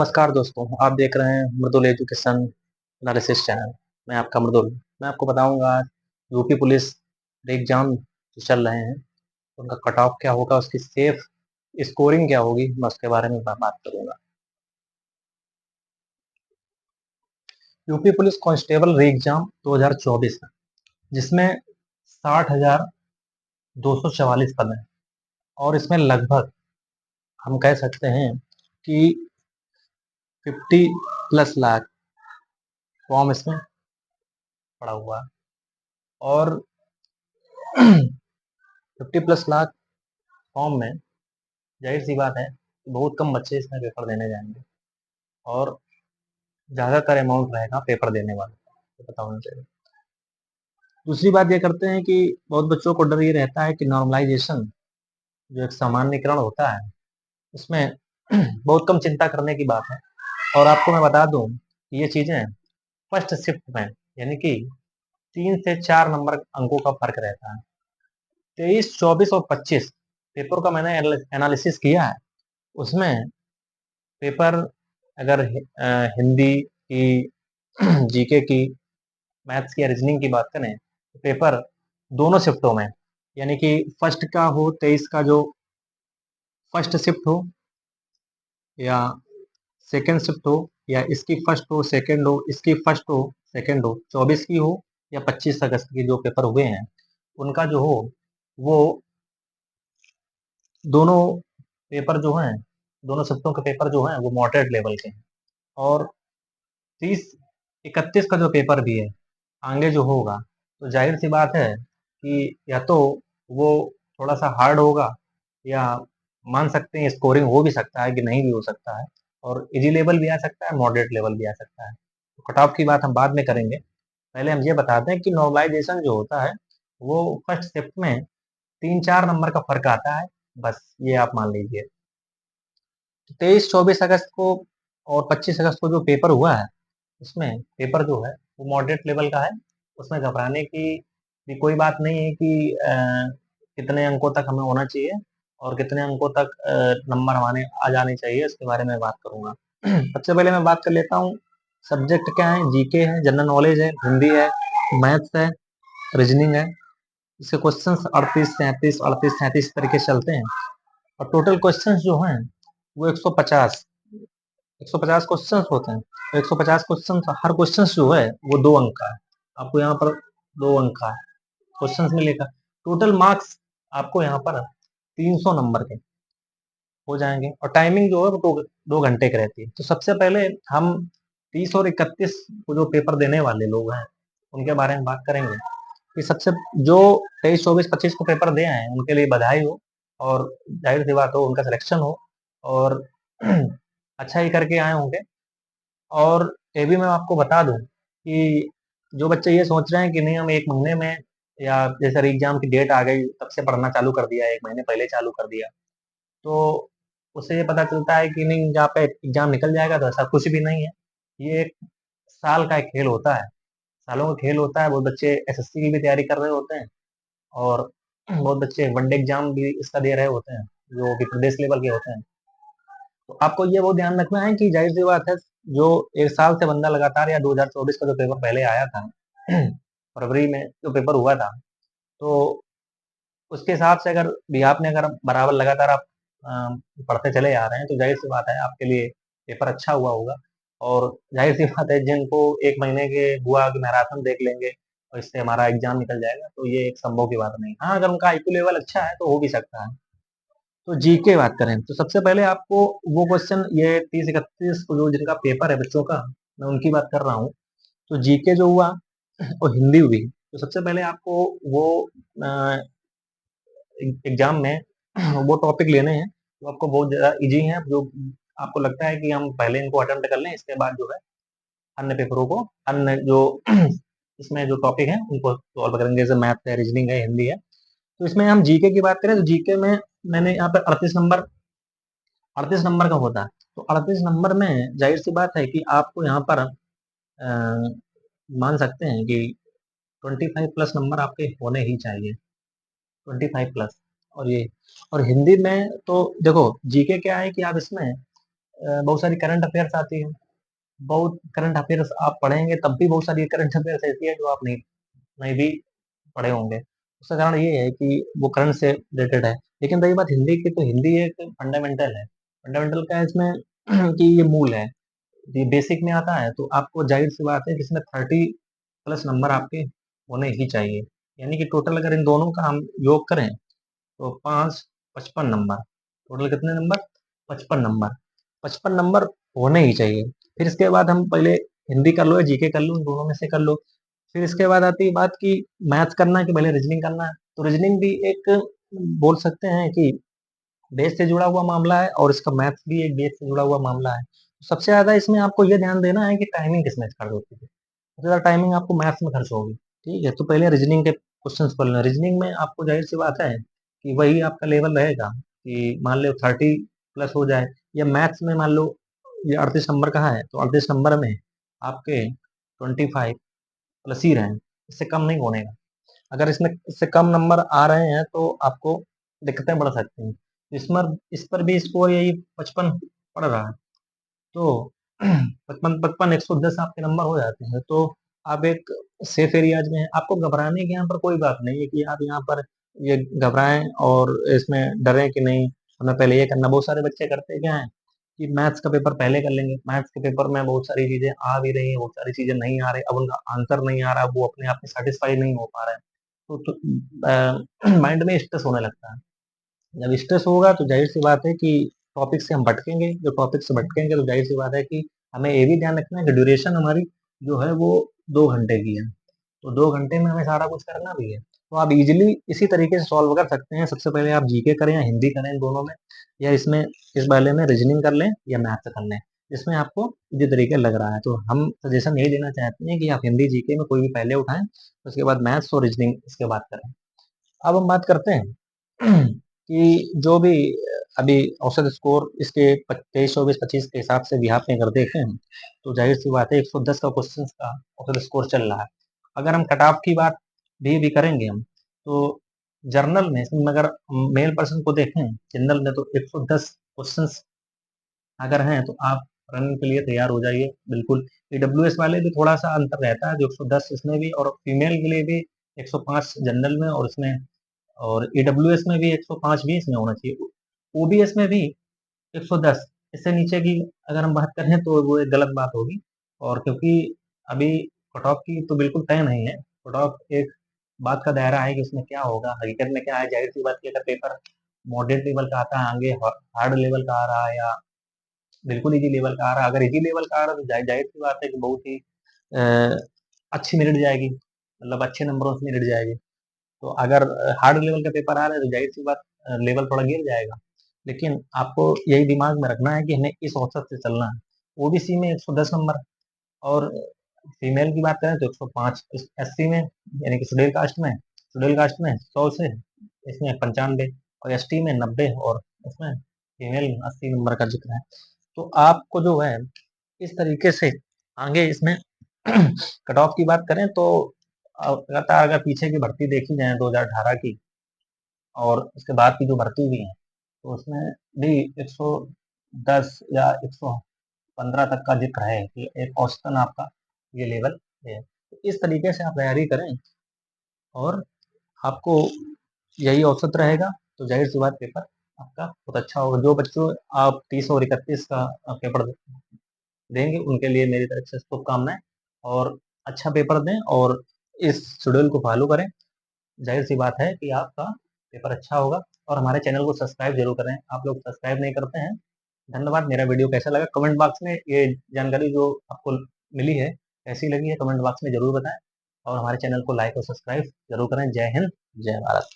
नमस्कार दोस्तों, आप देख रहे हैं मृदुल एजुकेशन एनालिसिस चैनल। मैं आपका मृदुल। मैं आपको बताऊंगा यूपी पुलिस एग्जाम जो चल रहे हैं उनका कट ऑफ क्या होगा, उसकी सेफ स्कोरिंग क्या होगी, मैं उसके बारे में बात करूंगा। यूपी पुलिस कांस्टेबल री एग्जाम 2024 है, जिसमें 60,244 पद हैं और इसमें लगभग हम कह सकते हैं कि 50+ लाख फॉर्म इसमें पड़ा हुआ है और 50+ लाख फॉर्म में जाहिर सी बात है बहुत कम बच्चे इसमें पेपर देने जाएंगे और ज़्यादातर अमाउंट रहेगा पेपर देने वाले का, ये पता होना चाहिए। दूसरी बात ये करते हैं कि बहुत बच्चों को डर ये रहता है कि नॉर्मलाइजेशन जो एक सामान्यकरण होता है उसमें बहुत कम चिंता करने की बात है। और आपको मैं बता दूं कि ये चीज़ें फर्स्ट शिफ्ट में यानी कि 3 से 4 नंबर अंकों का फर्क रहता है। 23, 24 और 25 पेपर का मैंने एनालिसिस किया है। उसमें पेपर अगर हिंदी की जीके की, मैथ्स की या रीजनिंग की बात करें तो पेपर दोनों शिफ्टों में यानी कि फर्स्ट का हो 23 का जो फर्स्ट शिफ्ट हो या सेकंड शिफ्ट हो या इसकी फर्स्ट हो सेकंड हो इसकी फर्स्ट हो सेकंड हो 24 की हो या 25 अगस्त की जो पेपर हुए हैं उनका जो हो वो दोनों पेपर जो हैं दोनों शिफ्टों के पेपर जो हैं वो मॉडरेट लेवल के हैं। और 30, 31 का जो पेपर भी है आगे जो होगा तो जाहिर सी बात है कि या तो वो थोड़ा सा हार्ड होगा या मान सकते हैं स्कोरिंग हो भी सकता है कि नहीं भी हो सकता है, और इजी लेवल भी आ सकता है, मॉडरेट लेवल भी आ सकता है। तो कट ऑफ की बात हम बाद में करेंगे। पहले हम ये बताते हैं कि नॉर्मलाइजेशन जो होता है वो फर्स्ट शिफ्ट में 3-4 नंबर का फर्क आता है, बस ये आप मान लीजिए। 23, 24 अगस्त को और 25 अगस्त को जो पेपर हुआ है उसमें पेपर जो है वो मॉडरेट लेवल का है। उसमें घबराने की भी कोई बात नहीं है कि कितने अंकों तक हमें होना चाहिए और कितने अंकों तक नंबर हमारे आ जाने चाहिए, इसके बारे में बात करूंगा। सबसे पहले मैं बात कर लेता हूँ सब्जेक्ट क्या है। जीके है, जनरल नॉलेज है, हिंदी है, मैथ्स है, रीजनिंग है। इसके क्वेश्चन 38, 37 तरीके से चलते हैं और टोटल क्वेश्चन जो हैं वो 150 क्वेश्चंस होते हैं। तो 150 क्वेश्चन, हर क्वेश्चन जो है वो 2 अंक का है। आपको यहाँ पर 2 अंक का क्वेश्चन मिलेगा। टोटल मार्क्स आपको यहाँ पर 300 नंबर के हो जाएंगे और टाइमिंग जो है वो 2 घंटे की रहती है। तो सबसे पहले हम 30 और 31 को जो पेपर देने वाले लोग हैं उनके बारे में बात करेंगे कि सबसे जो 23, 24, 25 को पेपर दे आए हैं उनके लिए बधाई हो और जाहिर सी बात हो उनका सिलेक्शन हो और अच्छा ही करके आए होंगे। और ये भी मैं आपको बता दूं कि जो बच्चे ये सोच रहे हैं कि नहीं हम 1 महीने में या जैसे एग्जाम की डेट आ गई तब से पढ़ना चालू कर दिया, 1 महीने पहले चालू कर दिया, तो उससे ये पता चलता है कि नहीं जहाँ पे एग्जाम निकल जाएगा तो ऐसा कुछ भी नहीं है। ये एक साल का एक खेल होता है, सालों का खेल होता है। बहुत बच्चे एसएससी की भी तैयारी कर रहे होते हैं और बहुत बच्चे वनडे एग्जाम भी इसका दे रहे होते हैं जो कि प्रदेश लेवल के होते हैं। तो आपको ये वो ध्यान रखना है कि जाहिर सी बात है जो 1 साल से बंदा लगातार या 2024 का जो पेपर पहले आया था फरवरी में जो पेपर हुआ था, तो उसके हिसाब से अगर भी आपने अगर बराबर लगातार आप पढ़ते चले आ रहे हैं तो जाहिर सी बात है आपके लिए पेपर अच्छा हुआ होगा। और जाहिर सी बात है जिनको 1 महीने के हुआ कि मैराथन देख लेंगे और इससे हमारा एग्जाम निकल जाएगा, तो ये एक संभव की बात नहीं। हाँ, अगर उनका आईक्यू लेवल अच्छा है तो हो भी सकता है। तो जीके बात करें तो सबसे पहले आपको वो क्वेश्चन, ये 30, 31 को जो जिनका पेपर है बच्चों का, मैं उनकी बात कर रहा हूँ। तो जीके जो हुआ और हिंदी हुई, तो सबसे पहले आपको वो एग्जाम में वो टॉपिक लेने हैं तो आपको बहुत ज़्यादा इजी हैं, जो आपको लगता है कि हम पहले इनको अटेम्प्ट कर लें, इसके बाद जो है अन्य पेपरों को, अन्य जो इसमें जो टॉपिक है उनको सॉल्व करेंगे, जैसे मैथ है, रीजनिंग है, हिंदी है। तो इसमें हम जीके की बात करें तो जीके में मैंने यहाँ पर 38 नंबर का होता है। तो 38 नंबर में जाहिर सी बात है कि आपको यहाँ पर मान सकते हैं कि 25+ नंबर आपके होने ही चाहिए, 25+। और ये और हिंदी में तो देखो जीके क्या है कि आप इसमें बहुत सारी करंट अफेयर्स आती है, बहुत करंट अफेयर्स आप पढ़ेंगे तब भी बहुत सारी करंट अफेयर्स ऐसी है जो आप नहीं नहीं भी पढ़े होंगे। उसका कारण ये है कि वो करंट से रिलेटेड है। लेकिन रही बात हिंदी की, तो हिंदी एक फंडामेंटल है। फंडामेंटल क्या है इसमें कि ये मूल है, ये बेसिक में आता है, तो आपको जाहिर सी बात है कि इसमें 30+ नंबर आपके होने ही चाहिए। यानी कि टोटल अगर इन दोनों का हम योग करें तो 5 55 नंबर। टोटल कितने नंबर? 55 नंबर। 55 नंबर होने ही चाहिए। फिर इसके बाद हम पहले हिंदी कर लो या जीके कर लो, इन दोनों में से कर लो। फिर इसके बाद आती है बात कि मैथ्स करना है कि पहले रीजनिंग करना है। तो रीजनिंग भी एक बोल सकते हैं कि बेस से जुड़ा हुआ मामला है, और इसका मैथ्स भी एक बेस से जुड़ा हुआ मामला है। सबसे ज्यादा इसमें आपको ये ध्यान देना है कि टाइमिंग किसमें खर्च होती है। सबसे ज्यादा टाइमिंग आपको मैथ्स में खर्च होगी। ठीक है, तो पहले रीजनिंग के क्वेश्चन कर लेना। रीजनिंग में आपको जाहिर सी बात है कि वही आपका लेवल रहेगा कि मान लो 30+ हो जाए, या मैथ्स में मान लो ये 38 नंबर का है, तो 38 नंबर में आपके 25+ ही रहें, इससे कम नहीं होने का। अगर इसमें इससे कम नंबर आ रहे हैं तो आपको दिक्कतें बढ़ सकती हैं। इसमें इस पर भी स्कोर यही 55 पड़ रहा है, तो 55 55 110 आपके नंबर हो जाते हैं। तो आप एक सेफ एरियाज में हैं। आपको घबराने की यहाँ पर कोई बात नहीं है कि आप यहाँ पर ये घबराएं और इसमें डरें कि नहीं हमें पहले ये करना। बहुत सारे बच्चे करते क्या है कि मैथ्स का पेपर पहले कर लेंगे, मैथ्स के पेपर में बहुत सारी चीजें आ भी रही हैं, बहुत सारी चीजें नहीं आ रही, अब उनका आंसर नहीं आ रहा, वो अपने आप में सेटिस्फाई नहीं हो पा रहे हैं, तो माइंड में स्ट्रेस होने लगता है। जब स्ट्रेस होगा तो जाहिर सी बात है कि टॉपिक से हम भटकेंगे। जो टॉपिक से भटकेंगे तो जाहिर सी बात है कि हमें ये भी ध्यान रखना है कि ड्यूरेशन हमारी जो है वो 2 घंटे की है, तो 2 घंटे में हमें सारा कुछ करना भी है। तो आप इजीली इसी तरीके से सॉल्व कर सकते हैं। सबसे पहले आप जीके करें या हिंदी करें, इन दोनों में, या इसमें इस वाले में रीजनिंग कर लें या मैथ्स कर लें, जिसमें आपको जो तरीके लग रहा है। तो हम सजेशन यही देना चाहते हैं कि आप हिंदी जीके में कोई भी पहले उठाएं, उसके बाद मैथ्स और रीजनिंग इसके बाद करें। अब हम बात करते हैं कि जो भी अभी औसत स्कोर इसके 23 24 25 के हिसाब से बिहार में अगर देखें तो जाहिर सी बात है 110 का क्वेश्चन का औसत स्कोर चल रहा है। अगर हम कट ऑफ की बात भी करेंगे हम, तो जर्नल में इसमें अगर मेल पर्सन को देखें जनरल में, तो 110 क्वेश्चन अगर हैं तो आप रनिंग के लिए तैयार हो जाइए बिल्कुल। ईडब्ल्यूएस वाले भी थोड़ा सा अंतर रहता है, जो 110 इसमें भी, और फीमेल के लिए भी 105 जनरल में, और इसमें और ईडब्ल्यूएस में भी 105 भी इसमें होना चाहिए। ओबीएस में भी 110, इससे नीचे की अगर हम बात करें तो वो एक गलत बात होगी। और क्योंकि अभी कट ऑफ की तो बिल्कुल तय नहीं है, कट ऑफ एक बात का दायरा है कि उसमें क्या होगा, हकीकत में क्या है। जाहिर सी बात की अगर पेपर मॉडरेट लेवल का आता है, आगे हार्ड लेवल का आ रहा है, या बिल्कुल इजी लेवल का आ रहा है, अगर इजी लेवल का आ रहा है तो जाहिर सी बात है कि बहुत ही अ, अच्छी मेरिट जाएगी, मतलब अच्छे नंबरों से मेरिट जाएगी। तो अगर हार्ड लेवल का पेपर आ रहा है तो जाहिर सी बात लेवल थोड़ा गिर जाएगा। लेकिन आपको यही दिमाग में रखना है कि हमें इस औसत से चलना है। ओबीसी में 110 नंबर, और फीमेल की बात करें तो 105, एससी में यानी कि शेड्यूल कास्ट में 100 से इसमें 95, और एसटी में 90, और इसमें फीमेल 80 नंबर का जिक्र है। तो आपको जो है इस तरीके से आगे इसमें कट ऑफ की बात करें तो लगातार अगर पीछे की भर्ती देखी जाए 2018 की, और उसके बाद की जो भर्ती हुई है, तो उसमें भी 110 या 115 तक का जिक्र है कि एक औसतन आपका ये लेवल है। तो इस तरीके से आप तैयारी करें और आपको यही औसत रहेगा, तो जाहिर सी बात पेपर आपका बहुत अच्छा होगा। जो बच्चों आप 30 और 31 का पेपर देंगे उनके लिए मेरी तरफ से शुभकामनाएं, और अच्छा पेपर दें और इस शेड्यूल को फॉलो करें। जाहिर सी बात है कि आपका पेपर अच्छा होगा। और हमारे चैनल को सब्सक्राइब जरूर करें, आप लोग सब्सक्राइब नहीं करते हैं। धन्यवाद। मेरा वीडियो कैसा लगा कमेंट बॉक्स में ये जानकारी जो आपको मिली है कैसी लगी है कमेंट बॉक्स में जरूर बताएं, और हमारे चैनल को लाइक और सब्सक्राइब जरूर करें। जय हिंद, जय भारत।